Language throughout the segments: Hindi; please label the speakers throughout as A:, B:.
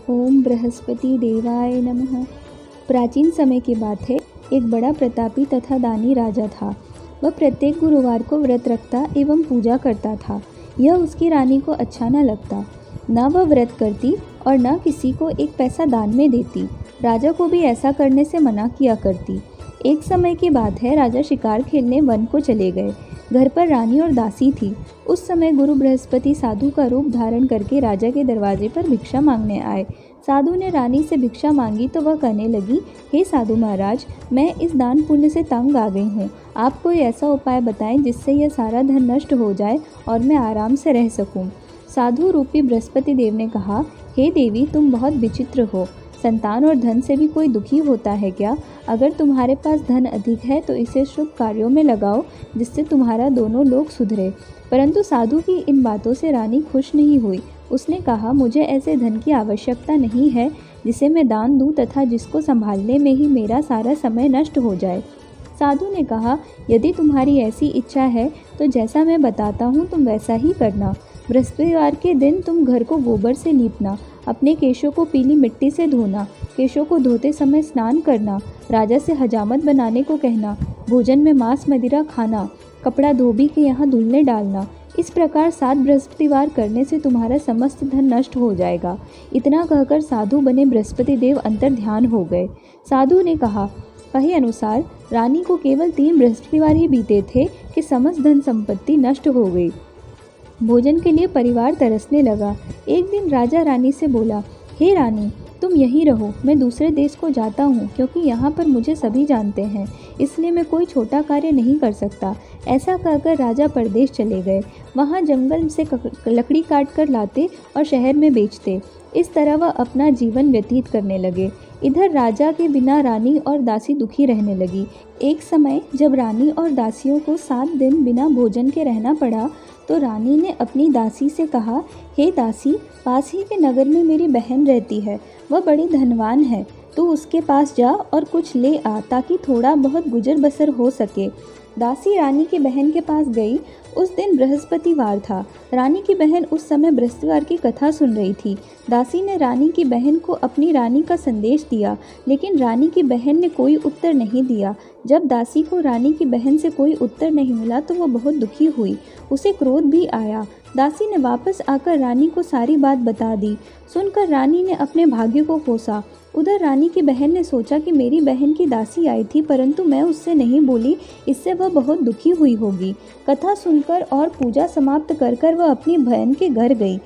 A: ओम बृहस्पति देवाय नमः। प्राचीन समय की बात है। एक बड़ा प्रतापी तथा दानी राजा था। वह प्रत्येक गुरुवार को व्रत रखता एवं पूजा करता था। यह उसकी रानी को अच्छा न लगता। न वह व्रत करती और न किसी को एक पैसा दान में देती। राजा को भी ऐसा करने से मना किया करती। एक समय की बात है, राजा शिकार खेलने वन को चले गए। घर पर रानी और दासी थी। उस समय गुरु बृहस्पति साधु का रूप धारण करके राजा के दरवाजे पर भिक्षा मांगने आए। साधु ने रानी से भिक्षा मांगी तो वह कहने लगी, हे साधु महाराज, मैं इस दान पुण्य से तंग आ गई हूँ। आप कोई ऐसा उपाय बताएं जिससे यह सारा धन नष्ट हो जाए और मैं आराम से रह सकूं। साधु रूपी बृहस्पति देव ने कहा, हे देवी, तुम बहुत विचित्र हो। संतान और धन से भी कोई दुखी होता है क्या? अगर तुम्हारे पास धन अधिक है तो इसे शुभ कार्यों में लगाओ, जिससे तुम्हारा दोनों लोग सुधरे। परंतु साधु की इन बातों से रानी खुश नहीं हुई। उसने कहा, मुझे ऐसे धन की आवश्यकता नहीं है जिसे मैं दान दूं तथा जिसको संभालने में ही मेरा सारा समय नष्ट हो जाए। साधु ने कहा, यदि तुम्हारी ऐसी इच्छा है तो जैसा मैं बताता हूँ तुम वैसा ही करना। बृहस्पतिवार के दिन तुम घर को गोबर से लीपना, अपने केशों को पीली मिट्टी से धोना, केशों को धोते समय स्नान करना, राजा से हजामत बनाने को कहना, भोजन में मांस मदिरा खाना, कपड़ा धोबी के यहाँ धुलने डालना। इस प्रकार 7 बृहस्पतिवार करने से तुम्हारा समस्त धन नष्ट हो जाएगा। इतना कहकर साधु बने बृहस्पति देव अंतर ध्यान हो गए। साधु ने कहा, कहे अनुसार रानी को केवल 3 बृहस्पतिवार ही बीते थे कि समस्त धन संपत्ति नष्ट हो गई। भोजन के लिए परिवार तरसने लगा। एक दिन राजा रानी से बोला, हे रानी, तुम यहीं रहो, मैं दूसरे देश को जाता हूँ, क्योंकि यहाँ पर मुझे सभी जानते हैं, इसलिए मैं कोई छोटा कार्य नहीं कर सकता। ऐसा कहकर राजा परदेश चले गए। वहाँ जंगल से लकड़ी काट कर लाते और शहर में बेचते। इस तरह वह अपना जीवन व्यतीत करने लगे। इधर राजा के बिना रानी और दासी दुखी रहने लगी। एक समय जब रानी और दासियों को 7 दिन बिना भोजन के रहना पड़ा तो रानी ने अपनी दासी से कहा, हे दासी, पास ही के नगर में मेरी बहन रहती है, वह बड़ी धनवान है, तू उसके पास जा और कुछ ले आ ताकि थोड़ा बहुत गुजर बसर हो सके। दासी रानी की बहन के पास गई। उस दिन बृहस्पतिवार था। रानी की बहन उस समय बृहस्पतिवार की कथा सुन रही थी। दासी ने रानी की बहन को अपनी रानी का संदेश दिया, लेकिन रानी की बहन ने कोई उत्तर नहीं दिया। जब दासी को रानी की बहन से कोई उत्तर नहीं मिला तो वह बहुत दुखी हुई। उसे क्रोध भी आया। दासी ने वापस आकर रानी को सारी बात बता दी। सुनकर रानी ने अपने भाग्य को कोसा। उधर रानी की बहन ने सोचा कि मेरी बहन की दासी आई थी, परंतु मैं उससे नहीं बोली, इससे वह बहुत दुखी हुई होगी। कथा सुनकर और पूजा समाप्त कर कर वह अपनी बहन के घर गई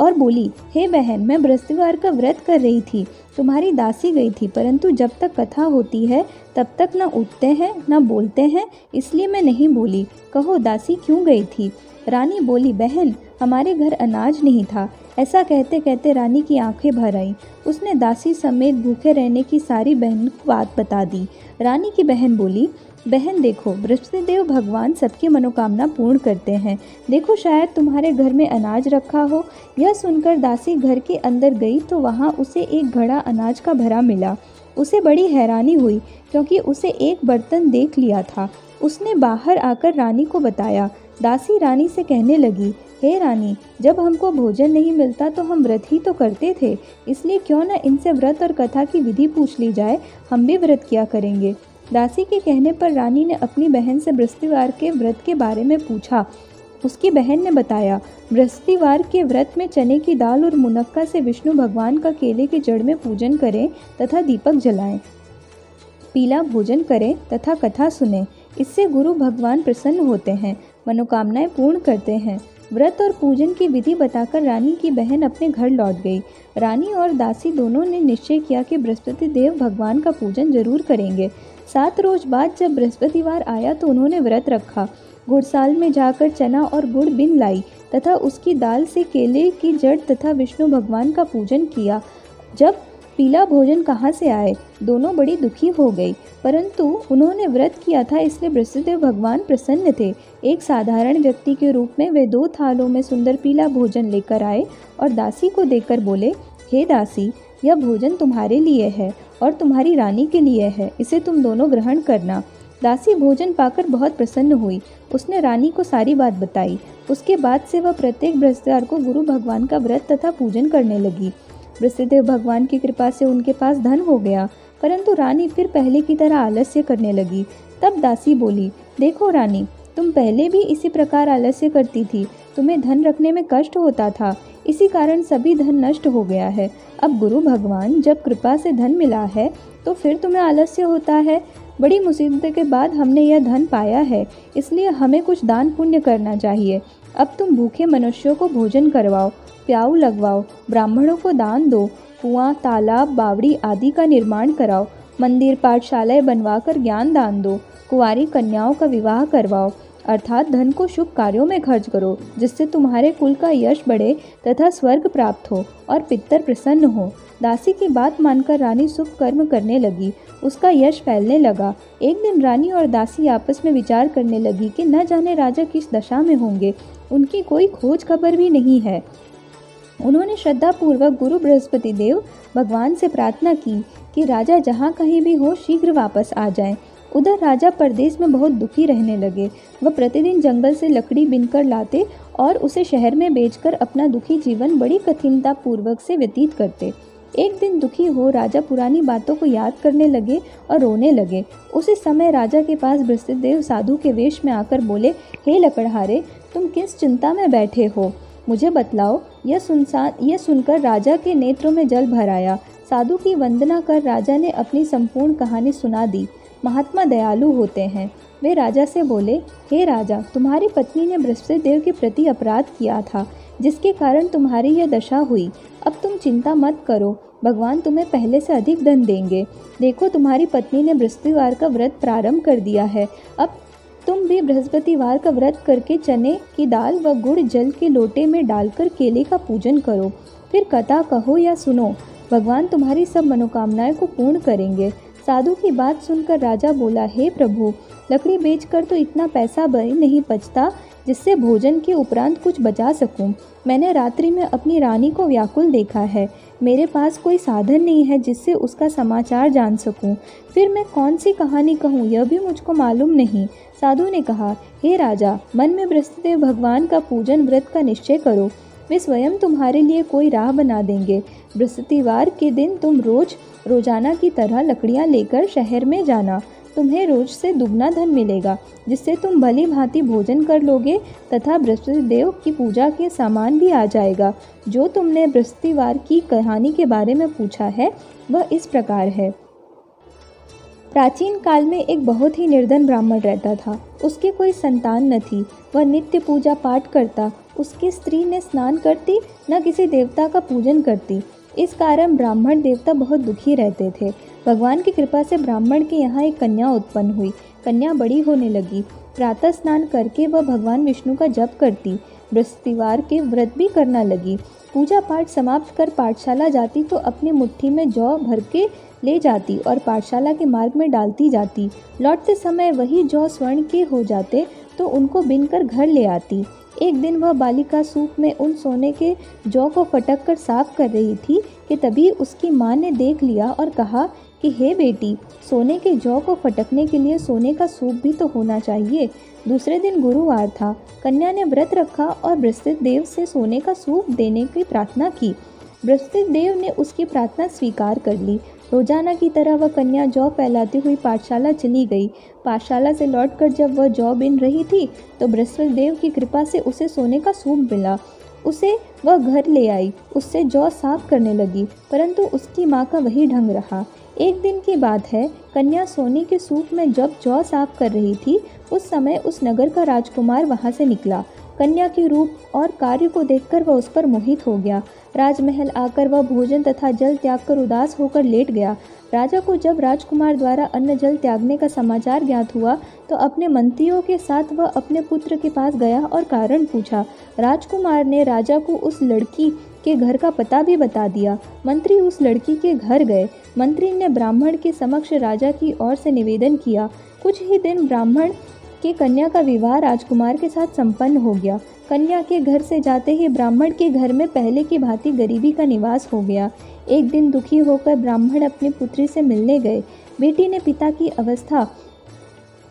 A: और बोली, हे बहन, मैं बृहस्पतिवार का व्रत कर रही थी, तुम्हारी दासी गई थी, परंतु जब तक कथा होती है तब तक न उठते हैं न बोलते हैं, इसलिए मैं नहीं बोली। कहो, दासी क्यों गई थी? रानी बोली, बहन, हमारे घर अनाज नहीं था। ऐसा कहते कहते रानी की आंखें भर आईं। उसने दासी समेत भूखे रहने की सारी बहन को बात बता दी। रानी की बहन बोली, बहन देखो, बृहस्पति देव भगवान सबकी मनोकामना पूर्ण करते हैं। देखो, शायद तुम्हारे घर में अनाज रखा हो। यह सुनकर दासी घर के अंदर गई तो वहाँ उसे एक घड़ा अनाज का भरा मिला। उसे बड़ी हैरानी हुई, क्योंकि उसे एक बर्तन देख लिया था। उसने बाहर आकर रानी को बताया। दासी रानी से कहने लगी, हे रानी, जब हमको भोजन नहीं मिलता तो हम व्रत ही तो करते थे, इसलिए क्यों न इनसे व्रत और कथा की विधि पूछ ली जाए, हम भी व्रत किया करेंगे। दासी के कहने पर रानी ने अपनी बहन से बृहस्पतिवार के व्रत के बारे में पूछा। उसकी बहन ने बताया, बृहस्पतिवार के व्रत में चने की दाल और मुनक्का से विष्णु भगवान का केले की जड़ में पूजन करें तथा दीपक जलाएं, पीला भोजन करें तथा कथा सुनें। इससे गुरु भगवान प्रसन्न होते हैं, मनोकामनाएं पूर्ण करते हैं। व्रत और पूजन की विधि बताकर रानी की बहन अपने घर लौट गई। रानी और दासी दोनों ने निश्चय किया कि बृहस्पति देव भगवान का पूजन जरूर करेंगे। 7 रोज बाद जब बृहस्पतिवार आया तो उन्होंने व्रत रखा। घुड़साल में जाकर चना और गुड़ बिन लाई तथा उसकी दाल से केले की जड़ तथा विष्णु भगवान का पूजन किया। जब पीला भोजन कहाँ से आए, दोनों बड़ी दुखी हो गई, परंतु उन्होंने व्रत किया था इसलिए बृहस्पति भगवान प्रसन्न थे। एक साधारण व्यक्ति के रूप में वे 2 थालों में सुंदर पीला भोजन लेकर आए और दासी को देकर बोले, हे दासी, यह भोजन तुम्हारे लिए है और तुम्हारी रानी के लिए है, इसे तुम दोनों ग्रहण करना। दासी भोजन पाकर बहुत प्रसन्न हुई। उसने रानी को सारी बात बताई। उसके बाद से वह प्रत्येक बृहस्पतिवार को गुरु भगवान का व्रत तथा पूजन करने लगी। वृषदेव भगवान की कृपा से उनके पास धन हो गया, परंतु रानी फिर पहले की तरह आलस्य करने लगी। तब दासी बोली, देखो रानी, तुम पहले भी इसी प्रकार आलस्य करती थी, तुम्हें धन रखने में कष्ट होता था, इसी कारण सभी धन नष्ट हो गया है। अब गुरु भगवान जब कृपा से धन मिला है तो फिर तुम्हें आलस्य होता है। बड़ी मुसीबत के बाद हमने यह धन पाया है, इसलिए हमें कुछ दान पुण्य करना चाहिए। अब तुम भूखे मनुष्यों को भोजन करवाओ, प्याऊ लगवाओ, ब्राह्मणों को दान दो, कुआं, तालाब, बावड़ी आदि का निर्माण कराओ, मंदिर, पाठशालाएं बनवाकर ज्ञान दान दो, कुंवारी कन्याओं का विवाह करवाओ, अर्थात धन को शुभ कार्यों में खर्च करो, जिससे तुम्हारे कुल का यश बढ़े तथा स्वर्ग प्राप्त हो और पितर प्रसन्न हो। दासी की बात मानकर रानी शुभ कर्म करने लगी, उसका यश फैलने लगा। एक दिन रानी और दासी आपस में विचार करने लगी कि न जाने राजा किस दशा में होंगे, उनकी कोई खोज खबर भी नहीं है। उन्होंने श्रद्धापूर्वक गुरु बृहस्पति देव भगवान से प्रार्थना की कि राजा जहाँ कहीं भी हो शीघ्र वापस आ जाएं। उधर राजा परदेश में बहुत दुखी रहने लगे। वह प्रतिदिन जंगल से लकड़ी बीनकर लाते और उसे शहर में बेचकर अपना दुखी जीवन बड़ी कठिनता पूर्वक से व्यतीत करते। एक दिन दुखी हो राजा पुरानी बातों को याद करने लगे और रोने लगे। उसी समय राजा के पास बृहस्पतिदेव साधु के वेश में आकर बोले, हे लकड़हारे, तुम किस चिंता में बैठे हो, मुझे बतलाओ। यह सुनकर राजा के नेत्रों में जल भर आया। साधु की वंदना कर राजा ने अपनी संपूर्ण कहानी सुना दी। महात्मा दयालु होते हैं। वे राजा से बोले, हे राजा, तुम्हारी पत्नी ने बृहस्पति देव के प्रति अपराध किया था, जिसके कारण तुम्हारी यह दशा हुई। अब तुम चिंता मत करो, भगवान तुम्हें पहले से अधिक धन देंगे। देखो, तुम्हारी पत्नी ने बृहस्पतिवार का व्रत प्रारंभ कर दिया है। अब तुम भी बृहस्पतिवार का व्रत करके चने की दाल व गुड़ जल के लोटे में डालकर केले का पूजन करो। फिर कथा कहो या सुनो, भगवान तुम्हारी सब मनोकामनाएं को पूर्ण करेंगे। साधु की बात सुनकर राजा बोला, हे प्रभु, लकड़ी बेचकर तो इतना पैसा भी नहीं बचता जिससे भोजन के उपरांत कुछ बचा सकूं। मैंने रात्रि में अपनी रानी को व्याकुल देखा है। मेरे पास कोई साधन नहीं है जिससे उसका समाचार जान सकूं। फिर मैं कौन सी कहानी कहूँ, यह भी मुझको मालूम नहीं। साधु ने कहा, हे राजा, मन में बृहस्पतिदेव भगवान का पूजन व्रत का निश्चय करो, वे स्वयं तुम्हारे लिए कोई राह बना देंगे। बृहस्पतिवार के दिन तुम रोजाना की तरह लकड़ियाँ लेकर शहर में जाना। तुम्हें रोज से दुगना धन मिलेगा, जिससे तुम भली भांति भोजन कर लोगे तथा बृहस्पति देव की पूजा के सामान भी आ जाएगा। जो तुमने बृहस्पतिवार की कहानी के बारे में पूछा है वह इस प्रकार है। प्राचीन काल में एक बहुत ही निर्धन ब्राह्मण रहता था। उसके कोई संतान न थी। वह नित्य पूजा पाठ करता। उसकी स्त्री न स्नान करती, न किसी देवता का पूजन करती। इस कारण ब्राह्मण देवता बहुत दुखी रहते थे। भगवान की कृपा से ब्राह्मण के यहाँ एक कन्या उत्पन्न हुई। कन्या बड़ी होने लगी। प्रातः स्नान करके वह भगवान विष्णु का जप करती, बृहस्पतिवार के व्रत भी करना लगी। पूजा पाठ समाप्त कर पाठशाला जाती तो अपनी मुट्ठी में जौ भर के ले जाती और पाठशाला के मार्ग में डालती जाती। लौटते समय वही जौ स्वर्ण के हो जाते तो उनको बीनकर घर ले आती। एक दिन वह बालिका सूप में उन सोने के जौ को फटक कर साफ कर रही थी कि तभी उसकी माँ ने देख लिया और कहा कि हे बेटी, सोने के जौ को फटकने के लिए सोने का सूप भी तो होना चाहिए। दूसरे दिन गुरुवार था। कन्या ने व्रत रखा और बृहस्पति देव से सोने का सूप देने की प्रार्थना की। बृहस्पति देव ने उसकी प्रार्थना स्वीकार कर ली। रोजाना की तरह वह कन्या जौ फैलाती हुई पाठशाला चली गई। पाठशाला से लौटकर जब वह जौ बिन रही थी तो बृहस्पति देव की कृपा से उसे सोने का सूप मिला। उसे वह घर ले आई, उससे जौ साफ करने लगी, परंतु उसकी माँ का वही ढंग रहा। एक दिन की बात है, कन्या सोने के सूप में जब जौ साफ कर रही थी उस समय उस नगर का राजकुमार वहाँ से निकला। कन्या के रूप और कार्य को देखकर वह उस पर मोहित हो गया। राजमहल आकर वह भोजन तथा जल त्याग कर उदास होकर लेट गया। राजा को जब राजकुमार द्वारा अन्न जल त्यागने का समाचार ज्ञात हुआ तो अपने मंत्रियों के साथ वह अपने पुत्र के पास गया और कारण पूछा। राजकुमार ने राजा को उस लड़की के घर का पता भी बता दिया। मंत्री उस लड़की के घर गए। मंत्री ने ब्राह्मण के समक्ष राजा की ओर से निवेदन किया। कुछ ही दिन ब्राह्मण के कन्या का विवाह राजकुमार के साथ संपन्न हो गया। कन्या के घर से जाते ही ब्राह्मण के घर में पहले की भांति गरीबी का निवास हो गया। एक दिन दुखी होकर ब्राह्मण अपनी पुत्री से मिलने गए। बेटी ने पिता की अवस्था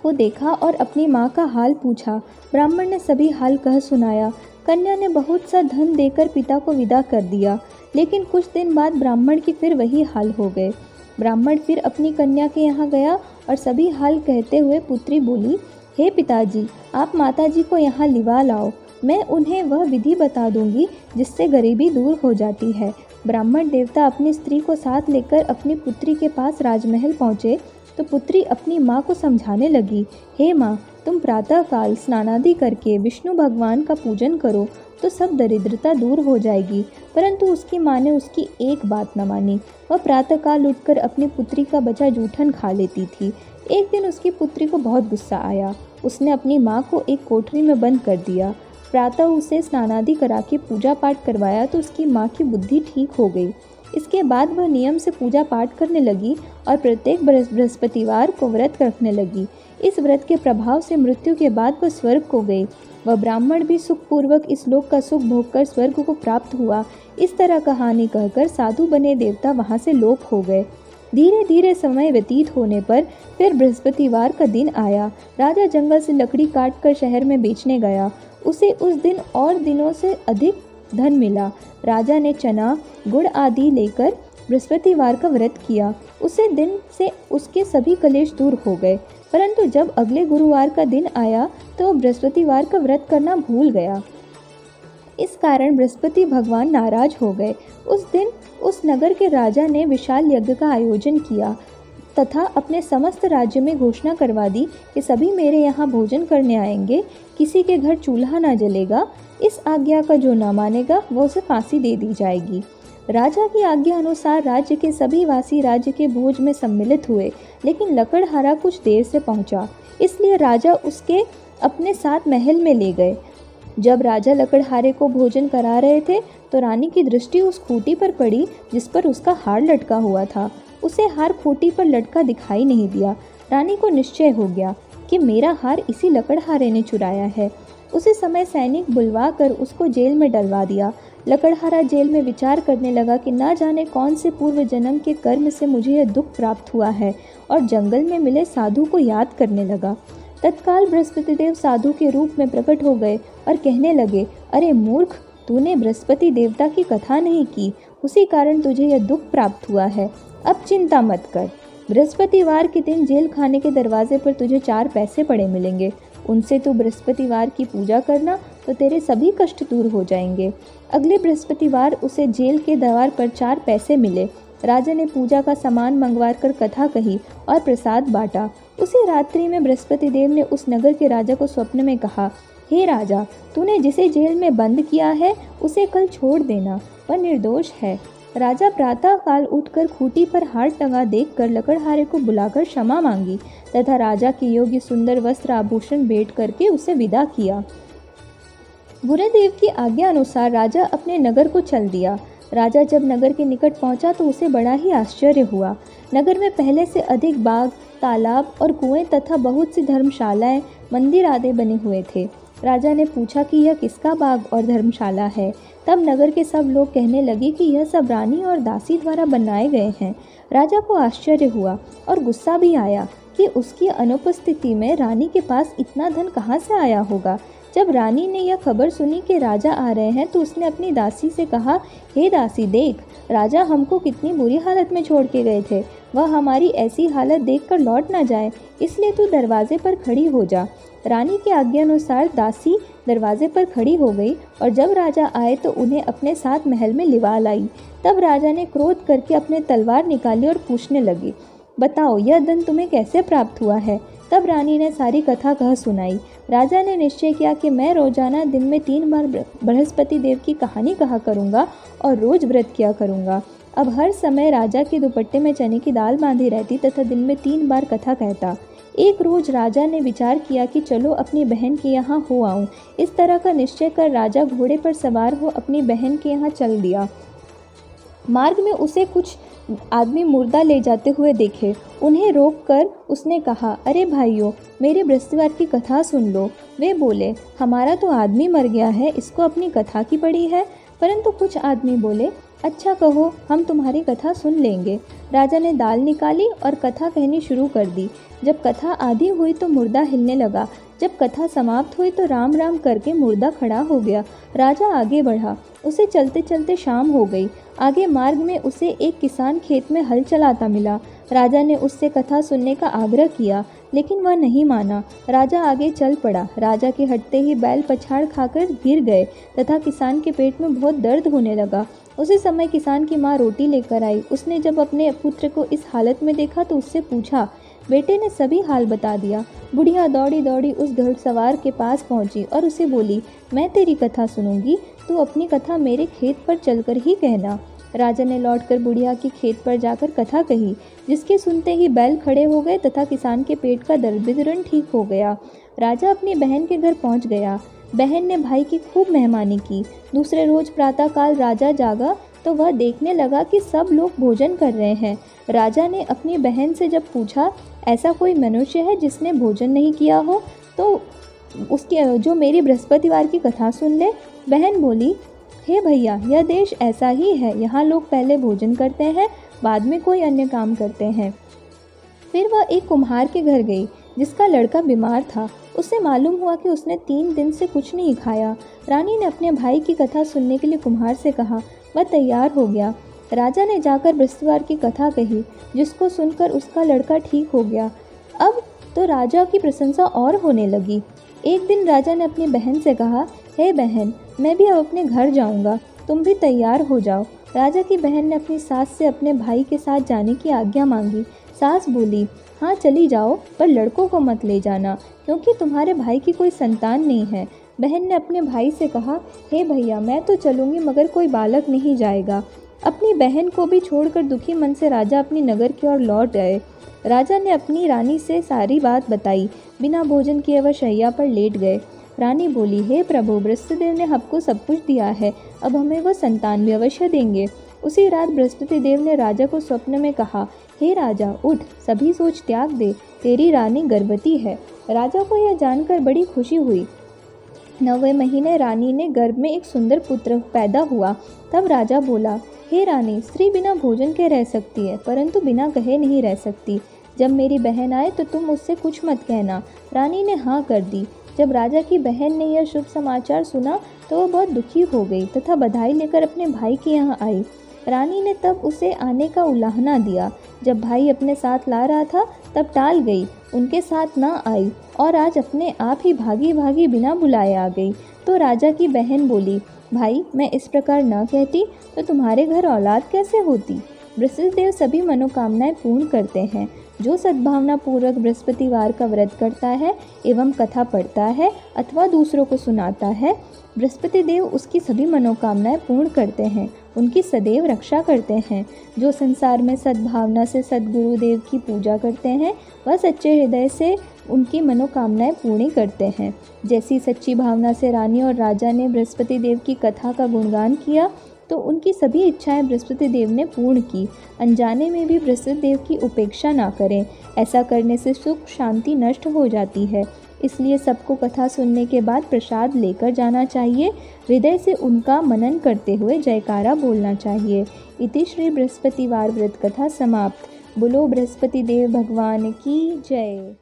A: को देखा और अपनी माँ का हाल पूछा। ब्राह्मण ने सभी हाल कह सुनाया। कन्या ने बहुत सा धन देकर पिता को विदा कर दिया। लेकिन कुछ दिन बाद ब्राह्मण की फिर वही हाल हो गए। ब्राह्मण फिर अपनी कन्या के यहाँ गया और सभी हाल कहते हुए पुत्री बोली, हे पिताजी, आप माताजी को यहाँ लिवा लाओ, मैं उन्हें वह विधि बता दूंगी जिससे गरीबी दूर हो जाती है। ब्राह्मण देवता अपनी स्त्री को साथ लेकर अपनी पुत्री के पास राजमहल पहुँचे तो पुत्री अपनी माँ को समझाने लगी, हे माँ, तुम प्रातःकाल स्नानादि करके विष्णु भगवान का पूजन करो तो सब दरिद्रता दूर हो जाएगी। परंतु उसकी माँ ने उसकी एक बात न मानी। वह प्रातःकाल उठकर अपनी पुत्री का बचा जूठन खा लेती थी। एक दिन उसकी पुत्री को बहुत गुस्सा आया। उसने अपनी माँ को एक कोठरी में बंद कर दिया। प्रातः उसे स्नानादि करा के पूजा पाठ करवाया तो उसकी माँ की बुद्धि ठीक हो गई। इसके बाद वह नियम से पूजा पाठ करने लगी और प्रत्येक बृहस्पतिवार को व्रत रखने लगी। इस व्रत के प्रभाव से मृत्यु के बाद वह स्वर्ग को गई। वह ब्राह्मण भी सुखपूर्वक इस लोक का सुख भोगकर स्वर्ग को प्राप्त हुआ। इस तरह कहानी कहकर साधु बने देवता वहाँ से लोप हो गए। धीरे धीरे समय व्यतीत होने पर फिर बृहस्पतिवार का दिन आया। राजा जंगल से लकड़ी काट कर शहर में बेचने गया। उसे उस दिन और दिनों से अधिक धन मिला। राजा ने चना गुड़ आदि लेकर बृहस्पतिवार का व्रत किया। उसे दिन से उसके सभी कलेश दूर हो गए। परंतु जब अगले गुरुवार का दिन आया तो वह बृहस्पतिवार का व्रत करना भूल गया। इस कारण बृहस्पति भगवान नाराज हो गए। उस दिन उस नगर के राजा ने विशाल यज्ञ का आयोजन किया तथा अपने समस्त राज्य में घोषणा करवा दी कि सभी मेरे यहाँ भोजन करने आएंगे, किसी के घर चूल्हा न जलेगा। इस आज्ञा का जो न मानेगा वो उसे फांसी दे दी जाएगी। राजा की आज्ञा अनुसार राज्य के सभी वासी राज्य के भोज में सम्मिलित हुए, लेकिन लकड़हारा कुछ देर से पहुंचा, इसलिए राजा उसके अपने साथ महल में ले गए। जब राजा लकड़हारे को भोजन करा रहे थे तो रानी की दृष्टि उस खूंटी पर पड़ी जिस पर उसका हार लटका हुआ था। उसे हार खूंटी पर लटका दिखाई नहीं दिया। रानी को निश्चय हो गया कि मेरा हार इसी लकड़हारे ने चुराया है। उसी समय सैनिक बुलवा कर उसको जेल में डलवा दिया। लकड़हारा जेल में विचार करने लगा कि ना जाने कौन से पूर्व जन्म के कर्म से मुझे यह दुख प्राप्त हुआ है, और जंगल में मिले साधु को याद करने लगा। तत्काल बृहस्पति देव साधु के रूप में प्रकट हो गए और कहने लगे, अरे मूर्ख, तूने बृहस्पति देवता की कथा नहीं की, उसी कारण तुझे यह दुख प्राप्त हुआ है। अब चिंता मत कर, बृहस्पतिवार के दिन जेल खाने के दरवाजे पर तुझे 4 पैसे पड़े मिलेंगे। उनसे तू बृहस्पतिवार की पूजा करना तो तेरे सभी कष्ट दूर हो जाएंगे। अगले बृहस्पतिवार उसे जेल के द्वार पर 4 पैसे मिले। राजा ने पूजा का सामान मंगवा कर कथा कही और प्रसाद बांटा। उसी रात्रि में बृहस्पति देव ने उस नगर के राजा को स्वप्न में कहा, हे राजा, तूने जिसे जेल में बंद किया है उसे कल छोड़ देना, वह निर्दोष है। राजा प्रातः काल उठकर खूंटी पर हार टंगा देखकर लकड़हारे को बुलाकर क्षमा मांगी तथा राजा के योग्य सुंदर वस्त्र आभूषण भेंट करके उसे विदा किया। बुरेदेव की आज्ञा अनुसार राजा अपने नगर को चल दिया। राजा जब नगर के निकट पहुंचा तो उसे बड़ा ही आश्चर्य हुआ। नगर में पहले से अधिक बाग, तालाब और कुएं तथा बहुत सी धर्मशालाएं, मंदिर आदि बने हुए थे। राजा ने पूछा कि यह किसका बाग और धर्मशाला है। तब नगर के सब लोग कहने लगे कि यह सब रानी और दासी द्वारा बनाए गए हैं। राजा को आश्चर्य हुआ और गुस्सा भी आया कि उसकी अनुपस्थिति में रानी के पास इतना धन कहाँ से आया होगा। जब रानी ने यह खबर सुनी कि राजा आ रहे हैं तो उसने अपनी दासी से कहा, हे दासी, देख, राजा हमको कितनी बुरी हालत में छोड़ के गए थे। वह हमारी ऐसी हालत देखकर लौट ना जाए, इसलिए तू दरवाजे पर खड़ी हो जा। रानी की आज्ञा अनुसार दासी दरवाजे पर खड़ी हो गई और जब राजा आए तो उन्हें अपने साथ महल में लिवा लाई। तब राजा ने क्रोध करके अपने तलवार निकाली और पूछने लगी, बताओ, यह धन तुम्हें कैसे प्राप्त हुआ है। तब रानी ने सारी कथा कह सुनाई। राजा ने निश्चय किया कि मैं रोजाना दिन में 3 बार बृहस्पति देव की कहानी कहा करूँगा और रोज व्रत किया करूँगा। अब हर समय राजा के दुपट्टे में चने की दाल बांधी रहती तथा दिन में 3 बार कथा कहता। एक रोज राजा ने विचार किया कि चलो अपनी बहन के यहाँ हो आऊँ। इस तरह का निश्चय कर राजा घोड़े पर सवार हो अपनी बहन के यहाँ चल दिया। मार्ग में उसे कुछ आदमी मुर्दा ले जाते हुए देखे। उन्हें रोककर उसने कहा, अरे भाइयों, मेरे बृहस्पतिवार की कथा सुन लो। वे बोले, हमारा तो आदमी मर गया है, इसको अपनी कथा की पड़ी है। परंतु कुछ आदमी बोले, अच्छा कहो, हम तुम्हारी कथा सुन लेंगे। राजा ने दाल निकाली और कथा कहनी शुरू कर दी। जब कथा आधी हुई तो मुर्दा हिलने लगा। जब कथा समाप्त हुई तो राम राम करके मुर्दा खड़ा हो गया। राजा आगे बढ़ा। उसे चलते चलते शाम हो गई। आगे मार्ग में उसे एक किसान खेत में हल चलाता मिला। राजा ने उससे कथा सुनने का आग्रह किया, लेकिन वह नहीं माना। राजा आगे चल पड़ा। राजा के हटते ही बैल पछाड़ खाकर गिर गए तथा किसान के पेट में बहुत दर्द होने लगा। उसी समय किसान की माँ रोटी लेकर आई। उसने जब अपने पुत्र को इस हालत में देखा तो उससे पूछा। बेटे ने सभी हाल बता दिया। बुढ़िया दौड़ी दौड़ी उस घुड़सवार के पास पहुंची और उसे बोली, मैं तेरी कथा सुनूंगी, तू अपनी कथा मेरे खेत पर चलकर ही कहना। राजा ने लौटकर बुढ़िया की खेत पर जाकर कथा कही, जिसके सुनते ही बैल खड़े हो गए तथा किसान के पेट का दर्द भी तुरंत ठीक हो गया। राजा अपनी बहन के घर पहुंच गया। बहन ने भाई की खूब मेहमानी की। दूसरे रोज प्रातःकाल राजा जागा तो वह देखने लगा कि सब लोग भोजन कर रहे हैं। राजा ने अपनी बहन से जब पूछा, ऐसा कोई मनुष्य है जिसने भोजन नहीं किया हो, तो उसके जो मेरी बृहस्पतिवार की कथा सुन ले। बहन बोली, हे भैया, यह देश ऐसा ही है। यहाँ लोग पहले भोजन करते हैं, बाद में कोई अन्य काम करते हैं। फिर वह एक कुम्हार के घर गई जिसका लड़का बीमार था। उसे मालूम हुआ कि उसने 3 दिन से कुछ नहीं खाया। रानी ने अपने भाई की कथा सुनने के लिए कुम्हार से कहा। वह तैयार हो गया। राजा ने जाकर बृहस्पतिवार की कथा कही, जिसको सुनकर उसका लड़का ठीक हो गया। अब तो राजा की प्रशंसा और होने लगी। एक दिन राजा ने अपनी बहन से कहा, हे बहन, मैं भी अब अपने घर जाऊंगा, तुम भी तैयार हो जाओ। राजा की बहन ने अपनी सास से अपने भाई के साथ जाने की आज्ञा मांगी। सास बोली, हाँ चली जाओ, पर लड़कों को मत ले जाना, क्योंकि तुम्हारे भाई की कोई संतान नहीं है। बहन ने अपने भाई से कहा, हे भैया, मैं तो चलूँगी, मगर कोई बालक नहीं जाएगा। अपनी बहन को भी छोड़कर दुखी मन से राजा अपनी नगर की ओर लौट गए। राजा ने अपनी रानी से सारी बात बताई। बिना भोजन किए वह शैया पर लेट गए। रानी बोली, हे प्रभु, बृहस्पति देव ने हमको सब कुछ दिया है, अब हमें वह संतान भी अवश्य देंगे। उसी रात बृहस्पति देव ने राजा को स्वप्न में कहा, हे राजा, उठ, सभी सोच त्याग दे, तेरी रानी गर्भवती है। राजा को यह जानकर बड़ी खुशी हुई। 9वें महीने रानी ने गर्भ में एक सुंदर पुत्र पैदा हुआ। तब राजा बोला, हे रानी, स्त्री बिना भोजन के रह सकती है, परंतु बिना कहे नहीं रह सकती। जब मेरी बहन आए तो तुम उससे कुछ मत कहना। रानी ने हाँ कर दी। जब राजा की बहन ने यह शुभ समाचार सुना तो वह बहुत दुखी हो गई तथा बधाई लेकर अपने भाई के यहाँ आई। रानी ने तब उसे आने का उलाहना दिया। जब भाई अपने साथ ला रहा था तब टाल गई, उनके साथ ना आई और आज अपने आप ही भागी भागी बिना बुलाए आ गई। तो राजा की बहन बोली, भाई, मैं इस प्रकार न कहती तो तुम्हारे घर औलाद कैसे होती। बृहस्पति देव सभी मनोकामनाएं पूर्ण करते हैं। जो सद्भावना पूर्वक बृहस्पतिवार का व्रत करता है एवं कथा पढ़ता है अथवा दूसरों को सुनाता है, बृहस्पति देव उसकी सभी मनोकामनाएं पूर्ण करते हैं, उनकी सदैव रक्षा करते हैं। जो संसार में सद्भावना से सद्गुरुदेव की पूजा करते हैं, वह सच्चे हृदय से उनकी मनोकामनाएं पूर्ण करते हैं। जैसी सच्ची भावना से रानी और राजा ने बृहस्पति देव की कथा का गुणगान किया तो उनकी सभी इच्छाएं बृहस्पति देव ने पूर्ण की। अनजाने में भी बृहस्पति देव की उपेक्षा ना करें, ऐसा करने से सुख शांति नष्ट हो जाती है। इसलिए सबको कथा सुनने के बाद प्रसाद लेकर जाना चाहिए। हृदय से उनका मनन करते हुए जयकारा बोलना चाहिए। इति श्री बृहस्पतिवार व्रत कथा समाप्त। बोलो बृहस्पति देव भगवान की जय।